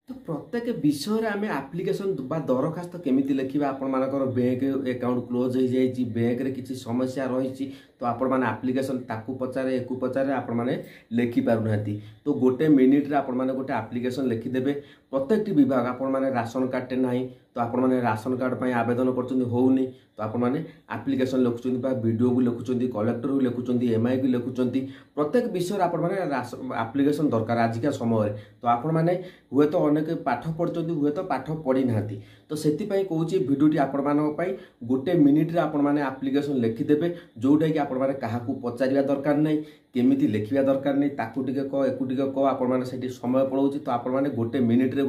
तो प्रत्येक विषय आम आप्लिकेसन दरखास्त केमी लिखा आपर बैंक अकाउंट क्लोज हो जाए बैंक रे किसी समस्या रही तो आपण मैंने आप्लिकेसन ताकू पचारे एकू पचारे आपण मैंने लिखिपार ना तो गोटे मिनिट्रे आपण मैंने गोटे आप्लिकेसन लिखिदेवे प्रत्येक विभाग आपण मैंने राशन कार्ड ना तो आपण मैंने राशन कार्ड पर आवेदन होनी तो आपण मैंने आप्लिकेसन लिखुं वीडियो को लिखुं कलेक्टर को लिखुं एमआई को लिखुं प्रत्येक विषय आपण मैंने आप्लिकेसन दरकार आजिका समय तो आपण मैंने हुए तो अनेक पाठ पढ़ते हुए तो पाठ पढ़ी ना तो से कौन भिडियोटी आपण मानी गोटे मिनिट्रे आपण मैंने आप्लिकेसन लिखिदेवे जोटा कि आपण मैंने क्या पचार दरकार नहीं केमिति लिखा दरकार नहीं ताकू टिके कह एकू टिके कह आपण मैंने से समय पड़ोची तो आपण मैंने गोटे मिनिट्रे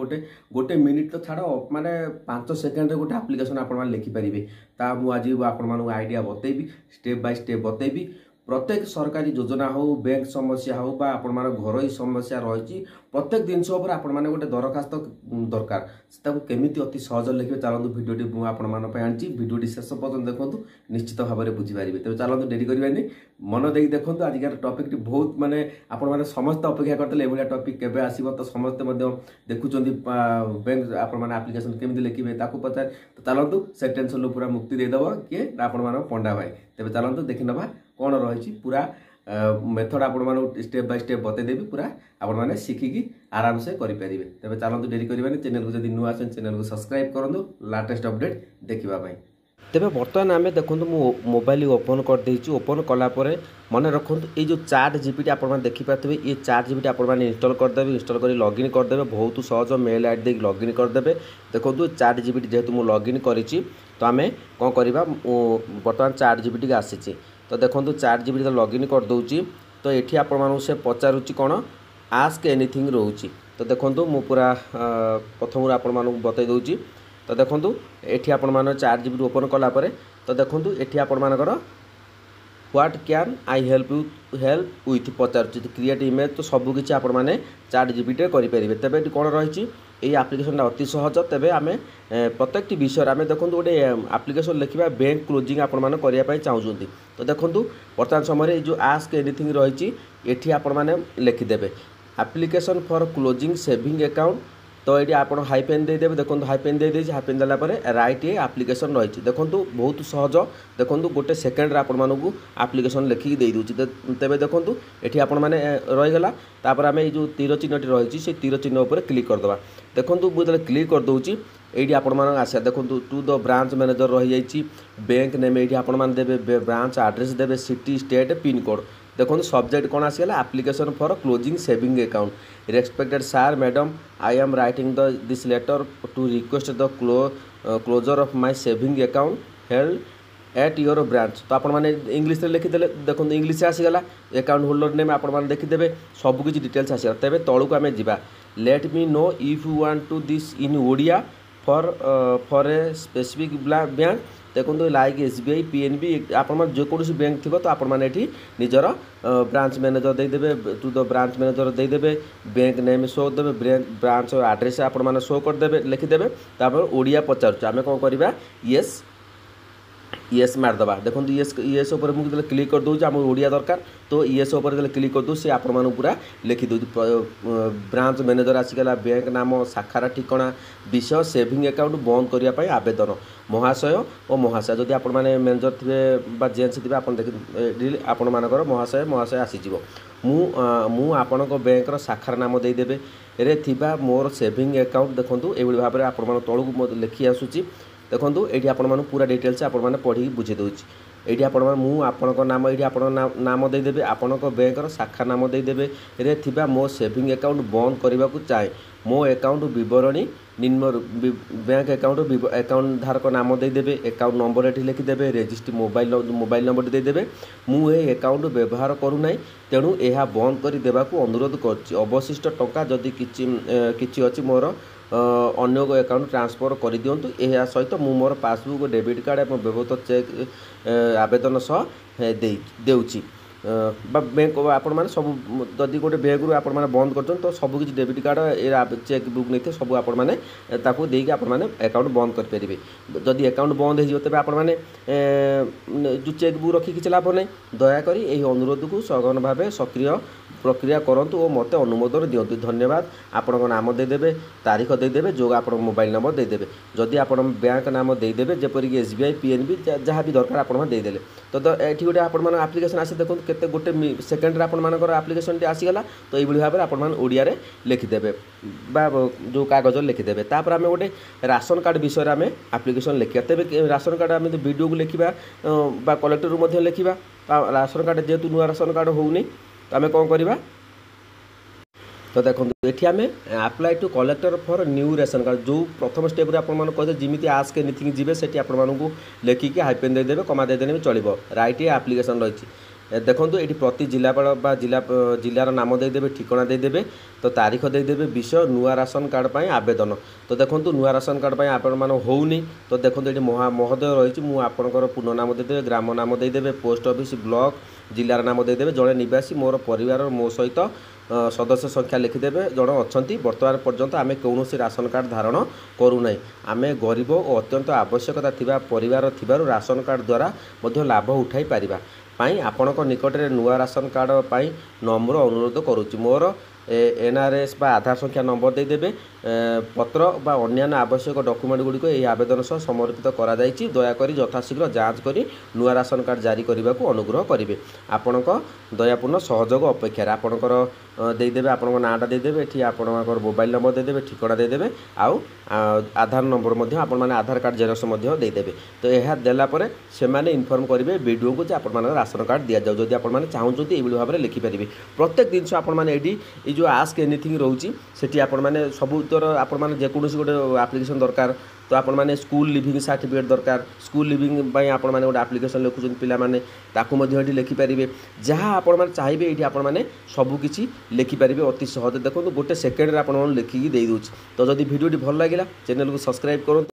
गोटे मिनिट तो छाड़ माने 5 सेकेंड गोटे आप्लिकेसन आपण मैंने लिखिपारे ता मु आज आपण आइडिया बतेबी स्टेप बाय स्टेप बतेबी प्रत्येक सरकारी योजना हो बैंक समस्या हो बा आपण मान घर समस्या रही प्रत्येक जिनस आपण मैंने गोटे दरखास्त दरकार से केमिति अति सहज लिखे चलतु भिडियोटी मुझे आनी भिडियोटी शेष पर्यटन देखो निश्चित भाव में बुझीपारे तेज चलतु डेरी करें मन दे देखो आजिकार टपिक बहुत माने आपण मैंने समस्त अपेक्षा करते ये टपिक केवे आसो तो समस्ते देखुं बैंक आपण आप्लिकेसन केमिति लिखे पचार तो चलतु से टेंशन पूरा मुक्ति देदेव किए आपण पंडा भाई तेज चलतु देखी ना कौन रही पूरा मेथड आपण स्टेप बाय स्टेप बतेदेवी पूरा आपण मैंने शिखिकी आराम से करेंगे तेज चलतु डेरी करें चैनल को जब नुआ चैनल को सब्सक्राइब करूँ लाटेस्ट अपडेट देखापी तेरे बर्तमान आम देखो मोबाइल ओपन करदे ओपन कलापर मन रखु ये जो चाट जीपीटी आप देखिपारे ये चाट जीपीटी आपने इंस्टॉल करदे इंस्टॉल कर लॉगिन करदे बहुत सहज मेल आईडी देख लॉगिन करदे देखो चाट जीपीटी जेहेतु मुझे लॉगिन करी तो आम कौन करवा बर्तमान चाट जीपीटी आसी तो देखो चाट जीपीटी तो लॉगिन करदे तो ये आपण से पचारुची कौन आस्क एनीथिंग रोचे तो देखो मु पूरा प्रथम आपण बतई दूची तो देखो ये आपण मान चाट जीपीटी ओपन कलापर तो देखो ये आपण मानकर what can I help with Pachar create image तो सबकि आपण मैंने चाट जीपीटी करेंगे तेरे कौन रही ये आप्लिकेसन अति सहज तेरे आम प्रत्येक विषय आम देखो गोटे आप्लिकेसन लिखा बैंक क्लोजिंग आपने चाहूँगी तो देखो बर्तमान समय जो आस्क एनीथिंग रही ये आपण मैंने लिखिदेवे application for closing saving account तो ये आप हाइपेन देदेवे देखो हाइपेन दे हाइपेन देलापर राइट ये आप्लिकेसन रही देखो बहुत सहज देखो गोटे सेकेंड आपको आप्लिकेसन लिखिकी दे दूँ तेरे देखो ये आपण मैंने रहीगला तापर आम ये तीर चिन्ह रही से तीर चिन्ह पर क्लिक करदे देखो मुझे क्लिक करदे ये आपण आसा देखो टू द ब्रांच मैनेजर रही जाइए बैंक नेम ये आपण देवे ब्रांच एड्रेस देवे सिटी स्टेट पिन कोड देखो सब्जेक्ट कौन आसीगला application for closing saving account respected sir madam I am writing this letter to request the closure of my saving account held at your branch तो आपण मैंने English लिखिदे देखो English आसीगला account holder name आपण देखिदेवे सबकि डिटेल्स आसगला तेज तौक आम जा let me know if you want to this in Odia for a specific bank देखो लाइक एसबीआई पीएनबी आपण जेकोसी बैंक थी तो आपण मैंने निजर ब्रांच मैनेजर देदेवे टू द ब्रांच मैनेजर देदेवे बैंक नेम शो देवे ब्रांच एड्रेस आपण मैंने शो करदे लिखिदेवे तापर ओडिया पचार आम कौन करवा येस येस मारदे देखो येस येस मुझे क्लिक कर दूँ आम ओडिया दरकार तो येस क्लिक कर दूँ सी आपण पूरा लिखिदे ब्रांच मैनेजर आसीगला बैंक नाम शाखार ठिकाना विषय सेविंग अकाउंट बंद करने आवेदन महाशय और महाशय जदि आपण मैंने मैनेजर थे जेन्स थे आपण मानकर महाशय महाशय आसीज मु आपण बैंक शाखार नाम देदेवे रे थिबा मोर सेविंग अकाउंट देखो ये भाव में आपण तौक लिखी आसूँ देखो ये आपण पूरा डिटेल्स आपण पढ़ी बुझे दूँ ये आपण नाम ये आपण नाम देदेवे आपण बैंक शाखा नाम देदेवे रे थिबा मो सेविंग अकाउंट बंद करने को चाहे मो अकाउंट विवरणी निम्न बैंक अकाउंट धारक नाम देदेवे अकाउंट नंबर ये लिखिदेवे रजिस्ट्री मोबाइल नंबर देदेवे मुझे अकाउंट व्यवहार करूना तेणु यह बंद कर देवाक अनुरोध कर अवशिष्ट टंका जदि किछि अछि मोर अन्य अकाउंट ट्रांसफर कर दिंतु यह सहित मु मोर पासबुक डेबिट कार्ड और व्यवहृत चेक आवेदन सह देउछि बैंक आपण मैंने सब जदि गोटे बैंक रू आपण मैंने बंद कर तो सब किसी डेबिट कार्ड चेक बुक नहीं सब आपण मैंने देकी आपण मैंने अकाउंट बंद करेंगे जदि अकाउंट बंद हो तेज आपण मैंने जो चेक बुक रखी किसी लाभ नहीं दयाकोरी यही अनुरोध को सघन भाव सक्रिय प्रक्रिया करंतु और मते अनुमोदन दियंतु। धन्यवाद। आपन नाम देदेवे, तारीख देदेवे, जो आप मोबाइल नंबर देदेवे। जदि आप बैंक नाम देदेवे जेपरिक एसबीआई पीएनबी जहाँ भी दरकार आप देदेले तो ये गोटे आप आप्लिकेसन आसी देखो केते गोटे सेकेंड आपर आप्लिकेसन आसीगला। तो ये भाव में आपण ओडिया लिखिदेवे बा जो कागज लिखिदेवे। तापर आम गोटे राशन कार्ड विषय में आम आप्लिकेसन लिखा। तेज राशन कार्ड आम वीडियो को लिखा बा कलेक्टर लिखा। राशन कार्ड जेहेतु नुआ राशन कार्ड होनी तो आम कौन करवा तो देखो ये आम apply to collector for new ration card जो प्रथम स्टेप आपको कहते जमी आस्क एनीथिंग जी से आपको लिखिकी हाइपेन देदेवे कमा देदेने भी चलो राइट आप्लिकेसन रही। देखो ये प्रति जिलापाल जिलार नाम देदेवे, ठिकाना देदेवे, तो तारीख देदेवे, विषय नुआ राशन कार्ड पर आवेदन। तो देखो नुआ राशन कार्ड पर आपण होनी तो देखो ये महोदय रही मुझे पूर्ण नाम देदेवे, ग्राम नाम देदेवे, पोस्ट ऑफिस ब्लॉक जिलार नाम देदेवे, जड़े निवासी मोर परिवार मो सहित सदस्य संख्या लिखिदेवे जड़े अच्छा। बर्तमान पर्यंत आम कौन राशन कार्ड धारण करूना। आम गरीब और अत्यंत आवश्यकता थिबा परिवार थिबारु राशन कार्ड द्वारा मध्य लाभ उठाई पारिबा पाई आपणक निकट में नुआ राशन कार्ड पाई नम्र अनुरोध करुच्ची। मोर एनआरएस बा आधार संख्या नंबर देदेवे, पत्र बा अन्यान्य आवश्यक डॉक्यूमेंट गुड़िक यह आवेदन सह समर्पित करा जायछि। दयाकरी यथाशीघ्र जांच करी नुआ राशन कार्ड जारी करने को अनुग्रह करेंगे। आपणक दयापूर्ण सहयोग अपेक्षा आपणकर देदेवे, आपणक नाटा देदेवे, ये आपणकर मोबाइल नंबर देदेवे, ठिकाना देदेवे, आउ आधार नंबर मध्य आपण माने आधार कार्ड जेरक्स मध्य देदेवे। तो यह देला परे से माने इनफॉर्म करेंगे वीडियो को आपण माने राशन कार्ड दिया जाऊ। जदि आपण माने चाहूचंती एभली भाव में लिखिपारे प्रत्येक जिनस आपण माने एडी ये जो आस्क एनीथिंग रोची सेठी आपण माने सबुतर आपण माने जेकोसी गोटे आप्लिकेसन दरकार तो आपण माने स्कूल लिविंग सर्टिफिकेट दरकार स्कूल लिविंग बाय आपण माने गोटे आप्लिकेसन लिखुछन पिला माने ताकू मध्य एठी लिखि परिबे। जहाँ आपण माने चाहिबे एठी आपण माने सब किछि लिखि परिबे अति सहज। देखो गोटे सेकेंड रे आपण माने लिखि देई दोछ। तो जदि वीडियोटी भल लागिला चैनल को सब्सक्राइब करो।